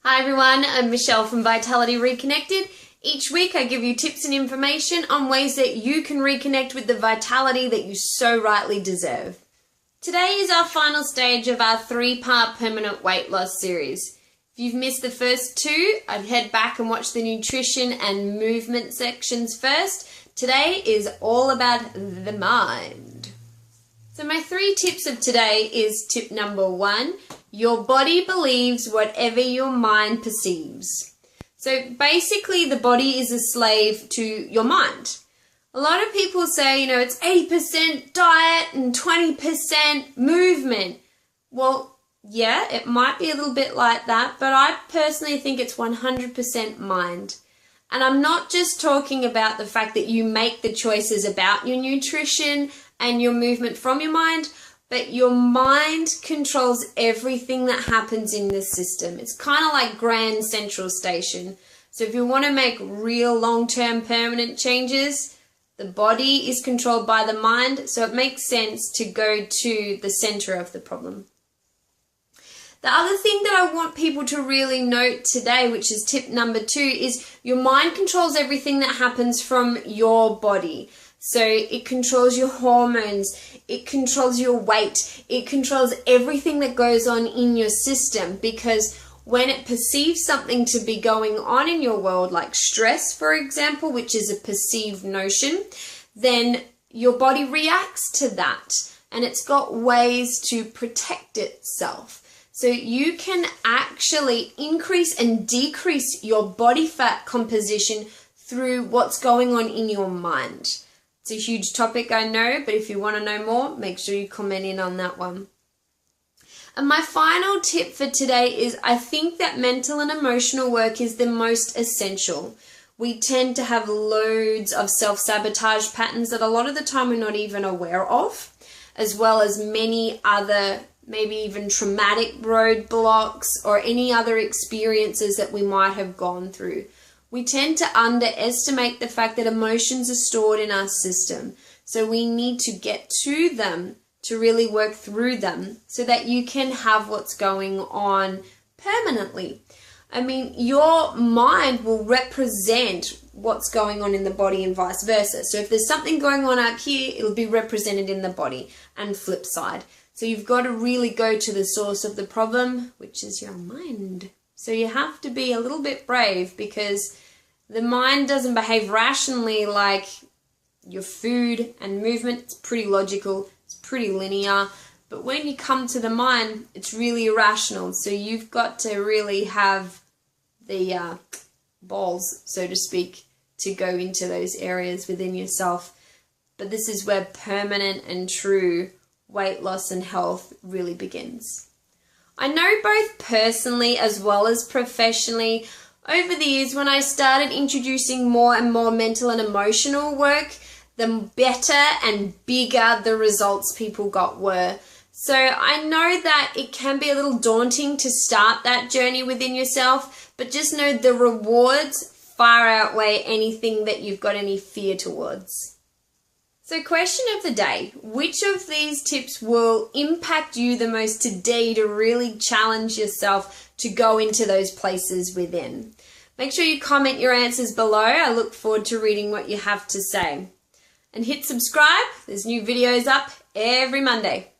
Hi everyone, I'm Michelle from Vitality Reconnected. Each week I give you tips and information on ways that you can reconnect with the vitality that you so rightly deserve. Today is our final stage of our 3-part permanent weight loss series. If you've missed the first 2, I'd head back and watch the nutrition and movement sections first. Today is all about the mind. So my 3 tips of today is tip number 1. Your body believes whatever your mind perceives. So basically the body is a slave to your mind. A lot of people say, it's 80% diet and 20% movement. Well, yeah, it might be a little bit like that, but I personally think it's 100% mind. And I'm not just talking about the fact that you make the choices about your nutrition and your movement from your mind, but your mind controls everything that happens in the system. It's kind of like Grand Central Station. So if you want to make real long-term permanent changes, the body is controlled by the mind, so it makes sense to go to the center of the problem. The other thing that I want people to really note today, which is tip number 2, is your mind controls everything that happens from your body. So it controls your hormones, it controls your weight, it controls everything that goes on in your system, because when it perceives something to be going on in your world, like stress, for example, which is a perceived notion, then your body reacts to that, and it's got ways to protect itself. So you can actually increase and decrease your body fat composition through what's going on in your mind. It's a huge topic, I know, but if you want to know more, make sure you comment in on that one. And my final tip for today is I think that mental and emotional work is the most essential. We tend to have loads of self-sabotage patterns that a lot of the time we're not even aware of, as well as many other, maybe even traumatic roadblocks or any other experiences that we might have gone through. We tend to underestimate the fact that emotions are stored in our system. So we need to get to them to really work through them so that you can have what's going on permanently. I mean, your mind will represent what's going on in the body and vice versa. So if there's something going on up here, it'll be represented in the body, and flip side. So you've got to really go to the source of the problem, which is your mind. So you have to be a little bit brave, because the mind doesn't behave rationally like your food and movement. It's pretty logical, it's pretty linear. But when you come to the mind, it's really irrational. So you've got to really have the balls, so to speak, to go into those areas within yourself. But this is where permanent and true weight loss and health really begins. I know both personally as well as professionally, over the years when I started introducing more and more mental and emotional work, the better and bigger the results people got were. So I know that it can be a little daunting to start that journey within yourself, but just know the rewards far outweigh anything that you've got any fear towards. So question of the day, which of these tips will impact you the most today to really challenge yourself to go into those places within? Make sure you comment your answers below. I look forward to reading what you have to say. And hit subscribe. There's new videos up every Monday.